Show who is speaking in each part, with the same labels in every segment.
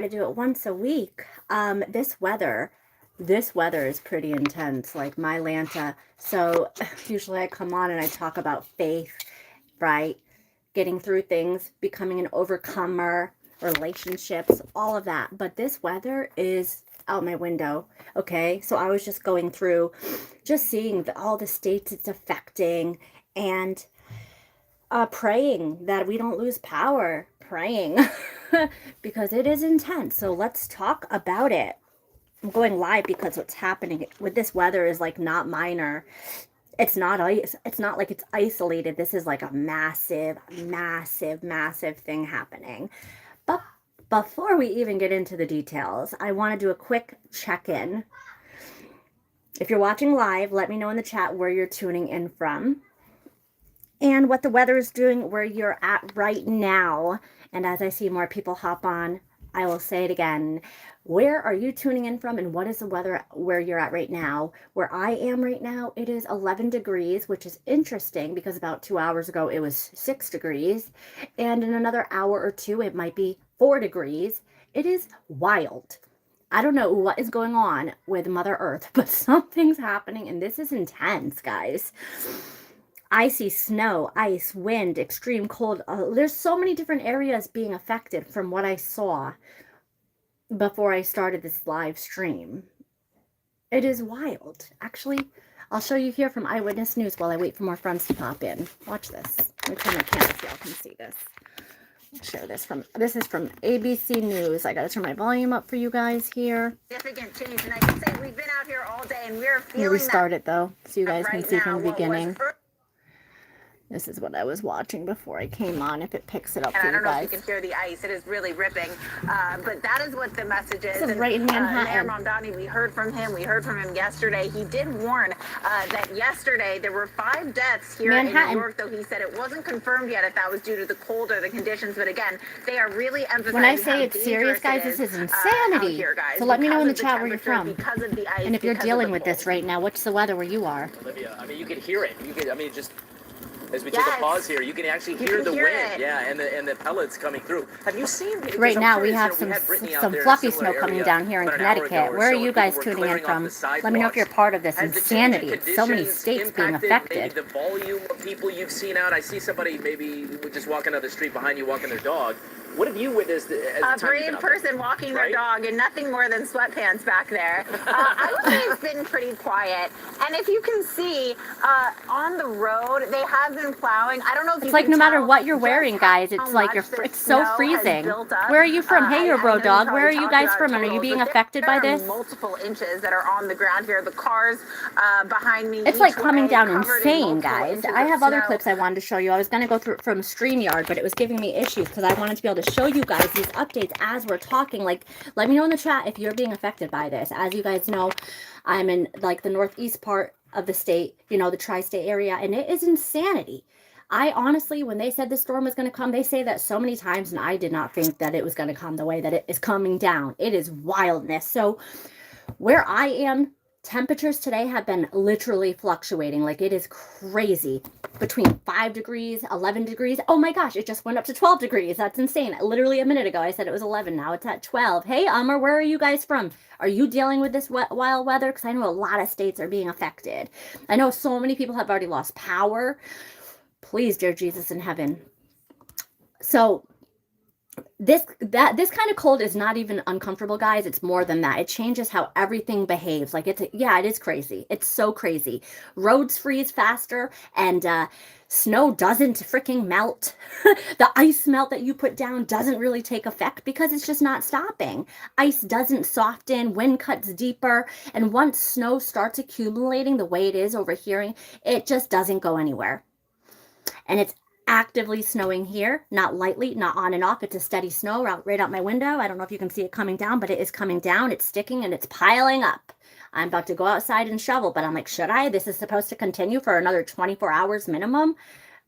Speaker 1: to do it once a week. This weather is pretty intense, like my Lanta. So usually I come on and I talk about faith, right? Getting through things, becoming an overcomer, relationships, all of that. But this weather is out my window. Okay. So I was just going through, just seeing all the states it's affecting, and praying that we don't lose power, praying because it is intense. So let's talk about it. I'm going live because what's happening with this weather is like not minor. It's not like it's isolated. This is like a massive, massive, massive thing happening. But before we even get into the details, I want to do a quick check-in. If you're watching live, let me know in the chat where you're tuning in from and what the weather is doing where you're at right now. And as I see more people hop on, I will say it again. Where are you tuning in from, and what is the weather where you're at right now? Where I am right now, it is 11 degrees, which is interesting because about 2 hours ago it was 6 degrees. And in another hour or two, it might be 4 degrees. It is wild. I don't know what is going on with Mother Earth, but something's happening, and this is intense, guys. Icy snow, ice, wind, extreme cold. There's so many different areas being affected from what I saw before I started this live stream. It is wild. Actually, I'll show you here from Eyewitness News while I wait for more friends to pop in. Watch this. Let me turn my camera so y'all can see this. I'll share this is from ABC News. I gotta turn my volume up for you guys here.
Speaker 2: Significant change, and I can say we've been out here all day and we're feeling.
Speaker 1: Let me restart it though, so you guys
Speaker 2: right
Speaker 1: can see
Speaker 2: now,
Speaker 1: from the beginning. This is what I was watching before I came on, if it picks it up for you guys.
Speaker 2: I don't know if you can hear the ice. It is really ripping. But that is what the message is.
Speaker 1: This is right in Manhattan.
Speaker 2: Mayor Mamdani, we heard from him. We heard from him yesterday. He did warn that yesterday there were 5 deaths here in New York, though he said it wasn't confirmed yet if that was due to the cold or the conditions. But again, they are really emphasizing
Speaker 1: when I say it's serious, guys, this is insanity.
Speaker 2: Here, guys,
Speaker 1: so let me know in the chat where you're from.
Speaker 2: Because of the ice,
Speaker 1: and if you're dealing with this right now, what's the weather where you are?
Speaker 3: Olivia, I mean, you can hear it. Just as we take a pause here, you can actually hear the wind, and the pellets coming through. Have you seen?
Speaker 1: Right now, we have some fluffy snow coming down here in Connecticut. Where are you guys tuning in from? Let me know if you're part of this insanity. So many states being affected.
Speaker 3: The volume of people you've seen out. I see somebody maybe just walking down the street behind you, walking their dog. What have you witnessed?
Speaker 2: A brave person walking their dog in nothing more than sweatpants back there. I would say it's been pretty quiet. And if you can see, on the road, they have been plowing. I don't know if
Speaker 1: it's like no matter what you're wearing, guys, it's like it's so freezing. Where are you from? Hey, your bro dog. Where are you guys from? And are you being affected by this?
Speaker 2: Multiple inches that are on the ground here. The cars behind me.
Speaker 1: It's like coming down insane, guys. I have other clips I wanted to show you. I was going to go through from StreamYard, but it was giving me issues because I wanted to be able to show you guys these updates as we're talking. Like, let me know in the chat if you're being affected by this. As you guys know, I'm in like the northeast part of the state, you know, the tri-state area, and it is insanity. I honestly, when they said the storm was going to come, they say that so many times, and I did not think that it was going to come the way that it is coming down. It is wildness. So where I am, temperatures today have been literally fluctuating. Like, it is crazy. Between 5 degrees, 11 degrees. Oh my gosh, it just went up to 12 degrees. That's insane. Literally a minute ago, I said it was 11. Now it's at 12. Hey, Umar, where are you guys from? Are you dealing with this wild weather? Because I know a lot of states are being affected. I know so many people have already lost power. Please, dear Jesus in heaven. So this kind of cold is not even uncomfortable, guys. It's more than that. It changes how everything behaves. Like, it is crazy. It's so crazy. Roads freeze faster, and snow doesn't freaking melt. The ice melt that you put down doesn't really take effect because it's just not stopping. Ice doesn't soften, wind cuts deeper, and once snow starts accumulating the way it is over here, it just doesn't go anywhere. And it's actively snowing here, not lightly, not on and off. It's a steady snow right out my window. I don't know if you can see it coming down, but it is coming down. It's sticking and it's piling up. I'm about to go outside and shovel, but I'm like, should I? This is supposed to continue for another 24 hours minimum.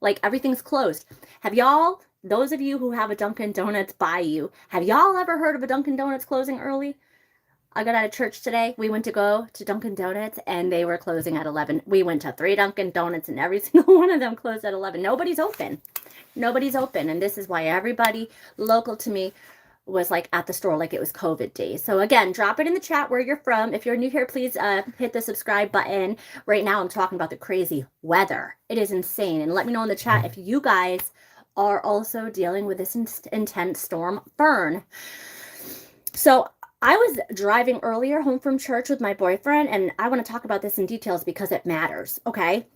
Speaker 1: Like, everything's closed. Have y'all, those of you who have a Dunkin' Donuts by you, have y'all ever heard of a Dunkin' Donuts closing early? I got out of church today. We went to go to Dunkin' Donuts, and they were closing at 11. We went to 3 Dunkin' Donuts, and every single one of them closed at 11. Nobody's open. Nobody's open, and this is why everybody local to me, was like at the store like it was COVID days. So again, drop it in the chat where you're from. If you're new here, please hit the subscribe button. Right now I'm talking about the crazy weather. It is insane. And let me know in the chat if you guys are also dealing with this intense storm Fern. So I was driving earlier home from church with my boyfriend, and I want to talk about this in details because it matters, okay?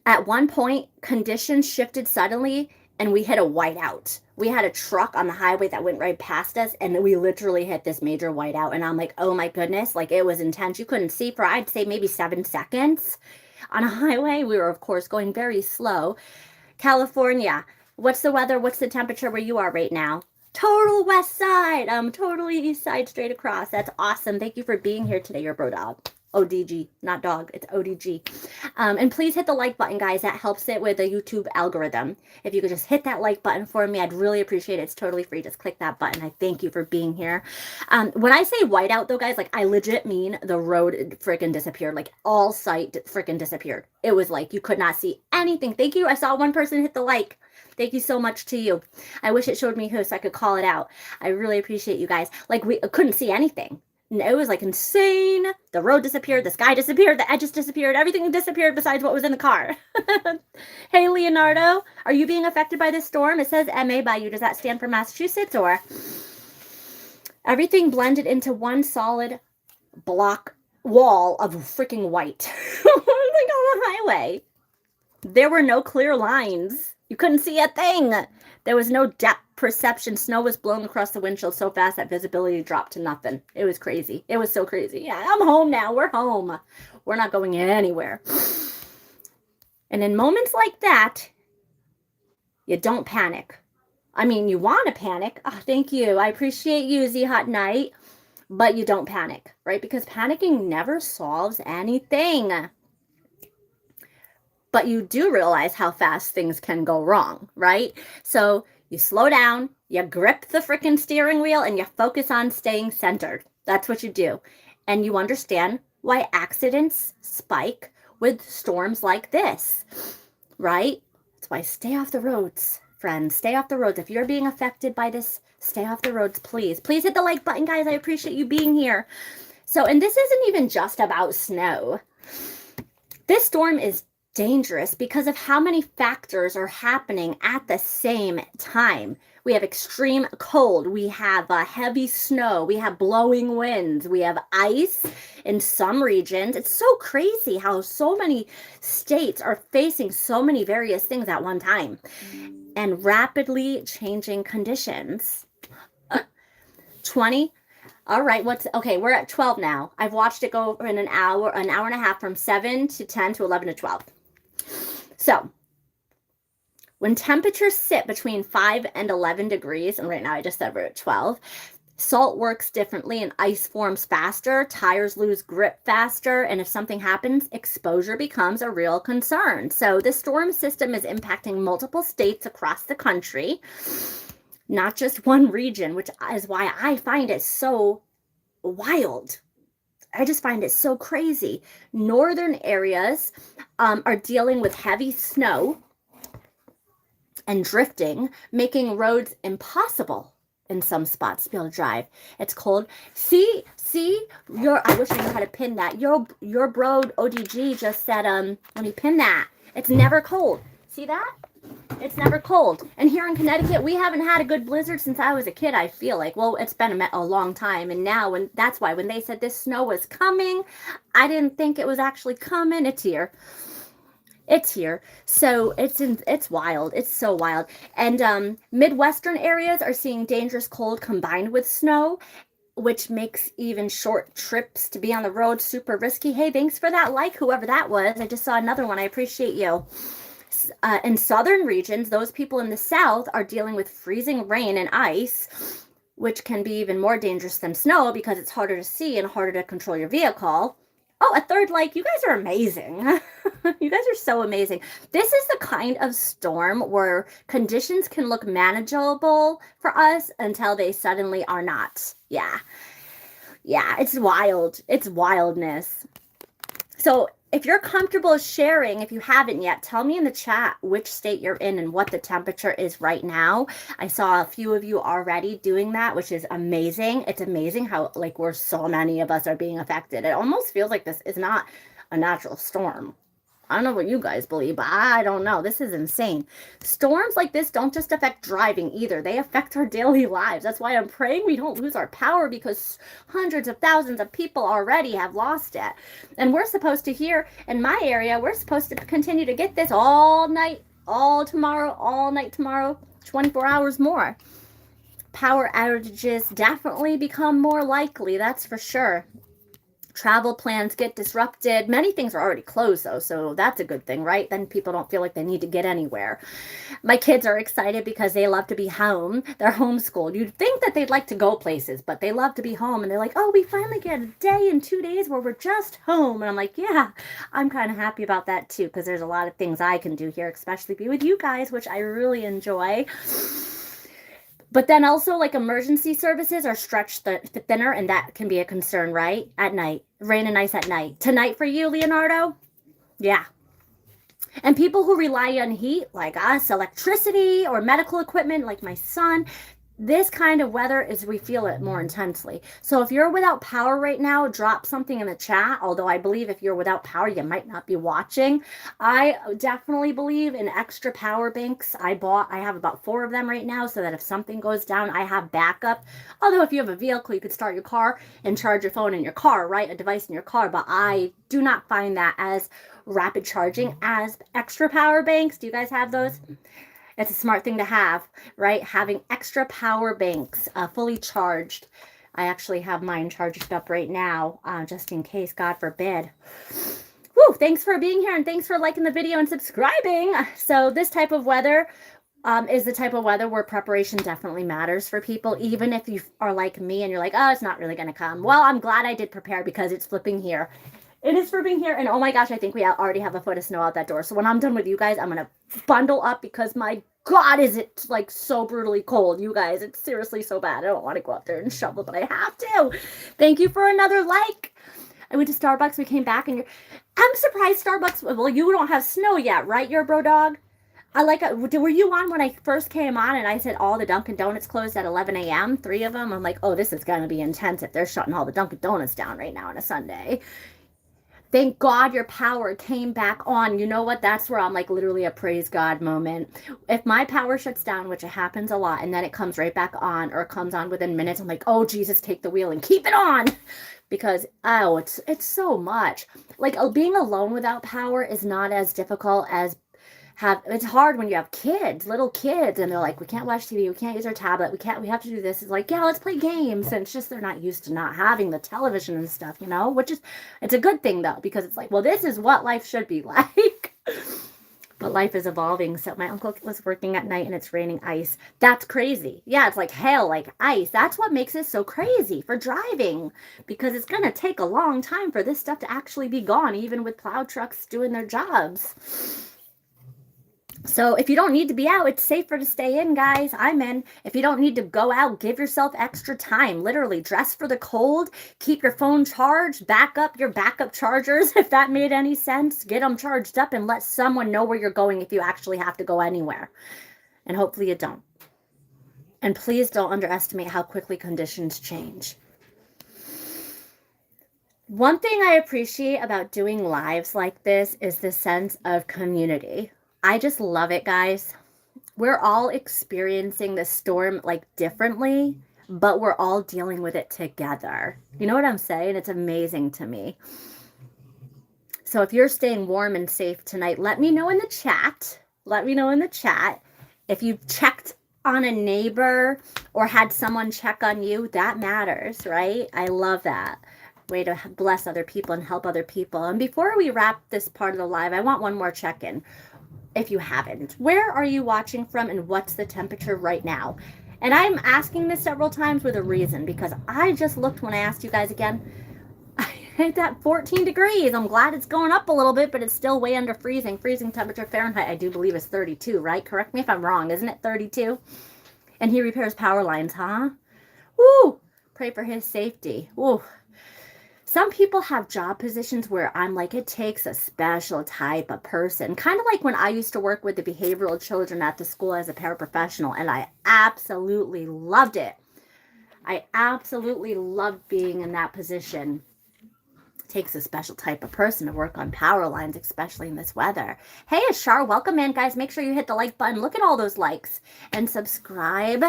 Speaker 1: At one point, conditions shifted suddenly, and we hit a whiteout. We had a truck on the highway that went right past us, and we literally hit this major whiteout. And I'm like, oh my goodness, like it was intense. You couldn't see for, I'd say, maybe 7 seconds on a highway. We were, of course, going very slow. California, what's the weather? What's the temperature where you are right now? Total west side. Totally east side straight across. That's awesome. Thank you for being here today, your bro dog. ODG, not dog, it's ODG. And please hit the like button, guys. That helps it with the YouTube algorithm. If you could just hit that like button for me, I'd really appreciate it. It's totally free. Just click that button. I thank you for being here. When I say whiteout, though, guys, like I legit mean the road freaking disappeared. Like all sight freaking disappeared. It was like you could not see anything. Thank you. I saw one person hit the like. Thank you so much to you. I wish it showed me who so I could call it out. I really appreciate you guys. Like we couldn't see anything. It was like insane. The road disappeared. The sky disappeared. The edges disappeared. Everything disappeared besides what was in the car. Hey, Leonardo, are you being affected by this storm? It says MA by you. Does that stand for Massachusetts or? Everything blended into one solid block wall of freaking white. Like on the highway. There were no clear lines. You couldn't see a thing. There was no depth perception. Snow was blown across the windshield so fast that visibility dropped to nothing. It was crazy. It was so crazy. Yeah, I'm home now. We're home. We're not going anywhere. And in moments like that, you don't panic. I mean, you want to panic. Oh, thank you. I appreciate you, Z Hot Night. But you don't panic, right? Because panicking never solves anything. But you do realize how fast things can go wrong, right? So you slow down, you grip the freaking steering wheel, and you focus on staying centered. That's what you do. And you understand why accidents spike with storms like this, right? That's why stay off the roads, friends. Stay off the roads. If you're being affected by this, stay off the roads, please. Please hit the like button, guys. I appreciate you being here. So, and this isn't even just about snow. This storm is dangerous because of how many factors are happening at the same time. We have extreme cold, we have heavy snow, we have blowing winds, we have ice in some regions. It's so crazy how so many states are facing so many various things at one time and rapidly changing conditions. 20. All right, okay, we're at 12 now. I've watched it go in an hour and a half from 7 to 10 to 11 to 12. So, when temperatures sit between 5 and 11 degrees, and right now I just said we're at 12, salt works differently and ice forms faster, tires lose grip faster, and if something happens, exposure becomes a real concern. So, this storm system is impacting multiple states across the country, not just one region, which is why I find it so wild. I just find it so crazy. Northern areas are dealing with heavy snow and drifting, making roads impossible in some spots to be able to drive. It's cold. See, I wish I knew how to pin that. Your bro ODG just said, let me pin that. It's never cold. See that? It's never cold. And here in Connecticut, we haven't had a good blizzard since I was a kid, I feel like. Well, it's been a long time. And now, that's why when they said this snow was coming, I didn't think it was actually coming. It's here. It's here. So it's wild. It's so wild. And Midwestern areas are seeing dangerous cold combined with snow, which makes even short trips to be on the road super risky. Hey, thanks for that like, whoever that was. I just saw another one. I appreciate you. In southern regions, those people in the south are dealing with freezing rain and ice, which can be even more dangerous than snow because it's harder to see and harder to control your vehicle. Oh, a third like. You guys are amazing. You guys are so amazing. This is the kind of storm where conditions can look manageable for us until they suddenly are not. Yeah, it's wild. It's wildness. So if you're comfortable sharing, if you haven't yet, tell me in the chat which state you're in and what the temperature is right now. I saw a few of you already doing that, which is amazing. It's amazing how, like, we're so many of us are being affected. It almost feels like this is not a natural storm. I don't know what you guys believe, but I don't know. This is insane. Storms like this don't just affect driving either. They affect our daily lives. That's why I'm praying we don't lose our power, because hundreds of thousands of people already have lost it. And we're supposed to, here in my area, we're supposed to continue to get this all night, all night tomorrow, 24 hours more. Power outages definitely become more likely, that's for sure. Travel plans get disrupted. Many things are already closed, though, so that's a good thing, right? Then people don't feel like they need to get anywhere. My kids are excited because they love to be home. They're homeschooled. You'd think that they'd like to go places, but they love to be home, and they're like, oh, we finally get a day and 2 days where we're just home. And I'm like, yeah, I'm kind of happy about that, too, because there's a lot of things I can do here, especially be with you guys, which I really enjoy. But then also, like, emergency services are stretched thinner, and that can be a concern, right? At night. Rain and ice at night. Tonight for you, Leonardo? Yeah. And people who rely on heat, like us, electricity, or medical equipment, like my son, this kind of weather we feel it more intensely. So if you're without power right now, drop something in the chat. Although I believe if you're without power, you might not be watching. I definitely believe in extra power banks. I have about 4 of them right now, so that if something goes down, I have backup. Although if you have a vehicle, you could start your car and charge your phone in your car, right? A device in your car. But I do not find that as rapid charging as extra power banks. Do you guys have those? It's a smart thing to have, right? Having extra power banks fully charged. I actually have mine charged up right now, just in case, God forbid. Woo, thanks for being here, and thanks for liking the video and subscribing. So this type of weather is the type of weather where preparation definitely matters for people, even if you are like me and you're like, oh, it's not really going to come. Well, I'm glad I did prepare, because it's flipping here. It is flipping here, and oh my gosh, I think we already have a foot of snow out that door. So when I'm done with you guys, I'm going to bundle up, because my God, is it like so brutally cold, you guys. It's seriously so bad. I don't want to go out there and shovel, but I have to. Thank you for another like. I went to Starbucks. We came back, and I'm surprised Starbucks, well, you don't have snow yet, right? You're a bro dog. Were you on when I first came on and I said all the Dunkin' Donuts closed at 11 a.m., 3 of them? I'm like, oh, this is going to be intense if they're shutting all the Dunkin' Donuts down right now on a Sunday. Thank God your power came back on. You know what? That's where I'm like literally a praise God moment. If my power shuts down, which it happens a lot, and then it comes right back on, or it comes on within minutes, I'm like, oh, Jesus, take the wheel and keep it on. Because, oh, it's so much. Like, being alone without power is not as difficult as it's hard when you have kids, little kids, and they're like, we can't watch TV, we can't use our tablet, we have to do this. It's like, yeah, let's play games. And it's just, they're not used to not having the television and stuff, you know, which is, it's a good thing though, because it's like, well, this is what life should be like. But life is evolving. So my uncle was working at night and it's raining ice. That's crazy. Yeah, it's like hail, like ice. That's what makes it so crazy for driving, because it's going to take a long time for this stuff to actually be gone, even with plow trucks doing their jobs. So if you don't need to be out, it's safer to stay in, guys. I'm in. If you don't need to go out, give yourself extra time. Literally, dress for the cold. Keep your phone charged. Back up your backup chargers, if that made any sense. Get them charged up and let someone know where you're going if you actually have to go anywhere. And hopefully you don't. And please don't underestimate how quickly conditions change. One thing I appreciate about doing lives like this is the sense of community. I just love it, guys. We're all experiencing the storm like differently, but we're all dealing with it together. You know what I'm saying? It's amazing to me. So if you're staying warm and safe tonight, let me know in the chat. Let me know in the chat. If you've checked on a neighbor or had someone check on you, that matters, right? I love that. Way to bless other people and help other people. And before we wrap this part of the live, I want one more check-in. If you haven't, where are you watching from and what's the temperature right now? And I'm asking this several times with a reason, because I just looked when I asked you guys again. I hit that 14 degrees. I'm glad it's going up a little bit, but it's still way under freezing. Freezing temperature Fahrenheit, I do believe, is 32, right? Correct me if I'm wrong. Isn't it 32? And he repairs power lines, huh? Woo! Pray for his safety. Woo! some people have job positions where I'm like, it takes a special type of person. Kind of like when I used to work with the behavioral children at the school as a paraprofessional, and I absolutely loved it. I absolutely loved being in that position. It takes a special type of person to work on power lines, especially in this weather. Hey, Ashar, welcome in, guys. Make sure you hit the like button. Look at all those likes and subscribe.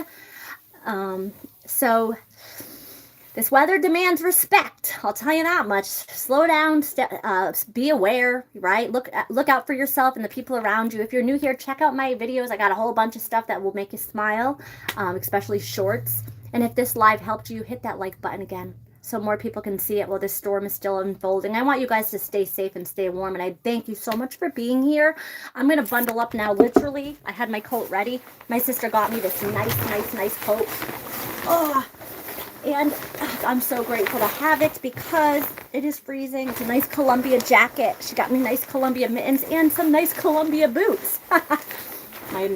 Speaker 1: So this weather demands respect. I'll tell you that much. Slow down, be aware, right? Look out for yourself and the people around you. If you're new here, check out my videos. I got a whole bunch of stuff that will make you smile, especially shorts. And if this live helped you, hit that like button again so more people can see it while this storm is still unfolding. I want you guys to stay safe and stay warm, and I thank you so much for being here. I'm going to bundle up now, literally. I had my coat ready. My sister got me this nice coat. Oh, and I'm so grateful to have it because it is freezing. It's a nice Columbia jacket. She got me nice Columbia mittens and some nice Columbia boots. My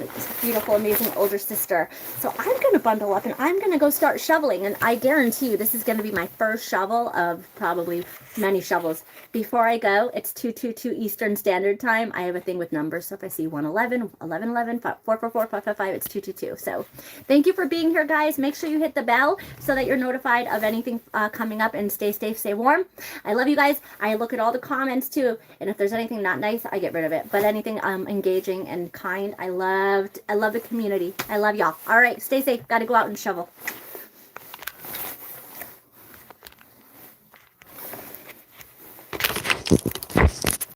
Speaker 1: beautiful, amazing older sister. So I'm going to bundle up and I'm going to go start shoveling. And I guarantee you this is going to be my first shovel of probably many shovels. Before I go, it's 2:22 Eastern Standard Time. I have a thing with numbers. So if I see 111, 1111, 444, 555, it's 222. So thank you for being here, guys. Make sure you hit the bell so that you're notified of anything coming up, and stay safe, stay warm. I love you guys. I look at all the comments too. And if there's anything not nice, I get rid of it. But anything engaging and kind, I love the community. I love y'all. All right, stay safe. Got to go out and shovel.